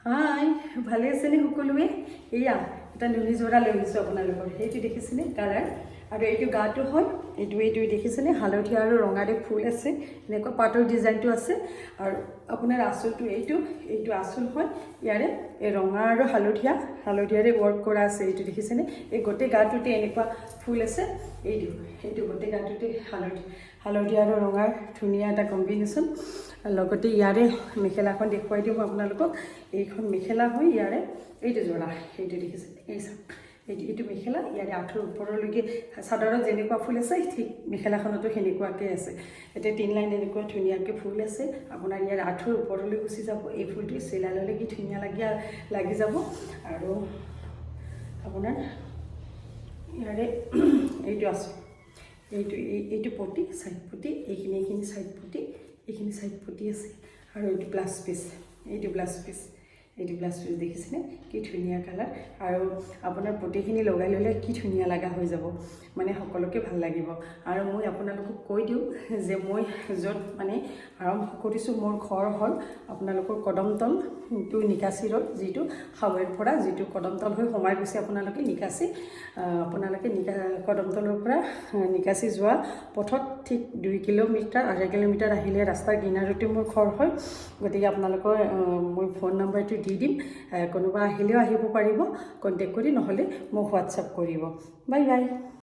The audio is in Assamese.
হাই, ভালে আছেনে সকলোৱে? এয়া এটা নুনি যোৰা লৈ আহিছোঁ আপোনালোকৰ। সেইটো দেখিছেনে কালাৰ? আৰু এইটো গাটো হয়, এইটো দেখিছেনে হালধীয়া আৰু ৰঙাৰে ফুল আছে, এনেকুৱা পাটৰ ডিজাইনটো আছে। আৰু আপোনাৰ আঁচলটো এইটো আঁচল হয়। ইয়াৰে এই ৰঙা আৰু হালধীয়াৰে ৱৰ্ক কৰা আছে। এইটো দেখিছেনে? এই গোটেই গাটোতে এনেকুৱা ফুল আছে। এইটো গোটেই গাটোতে হালধীয়া আৰু ৰঙাৰ ধুনীয়া এটা কম্বিনেশ্যন। লগতে ইয়াৰে মেখেলাখন দেখুৱাই দিওঁ আপোনালোকক। এইখন মেখেলা হয় ইয়াৰে, এইটো যোৰা, এইটো দেখিছে, এইটো মেখেলা। ইয়াৰে আঁঠুৰ ওপৰলৈকে চাদৰত যেনেকুৱা ফুল আছে ঠিক মেখেলাখনতো সেনেকুৱাকৈ আছে। এতিয়া 3 লাইন এনেকুৱা ধুনীয়াকৈ ফুল আছে। আপোনাৰ ইয়াৰ আঁঠুৰ ওপৰলৈ গুচি যাব। এই ফুলটো চিলাই ল'লে কি ধুনীয়া লাগি যাব। আৰু আপোনাৰ ইয়াৰে এইটো আছে, এইটো পটি, চাইড পটি, এইখিনি চাইড পটি, এইখিনি চাইড পটি আছে। আৰু এইটো ব্লাউজ পিচ, এইটো ব্লাউজ পিচ দেখিছেনে? কি ধুনীয়া কালাৰ। আৰু আপোনাৰ পটিখিনি লগাই ল'লে কি ধুনীয়া লগা হৈ যাব, মানে সকলোকে ভাল লাগিব। আৰু মই আপোনালোকক কৈ দিওঁ যে মই য'ত মানে আৰম্ভ কৰিছোঁ, মোৰ ঘৰ হ'ল আপোনালোকৰ কদমতলটো নিকাচি ৰোড, যিটো হাৱেৰ পৰা যিটো কদমতল হৈ সোমাই গৈছে আপোনালোকে নিকাচি, কদমতলৰ পৰা নিকাচি যোৱা পথত ঠিক 2 কিলোমিটাৰ 2.5 কিলোমিটাৰ আহিলে ৰাস্তাৰ কিনাৰতে মোৰ ঘৰ হয়। গতিকে আপোনালোকৰ মই ফোন নম্বৰটো দি দিম, কোনোবা আহিলেও আহিব পাৰিব কণ্টেক্ট কৰি, নহ'লে মোক হোৱাটছআপ কৰিব। Bye bye.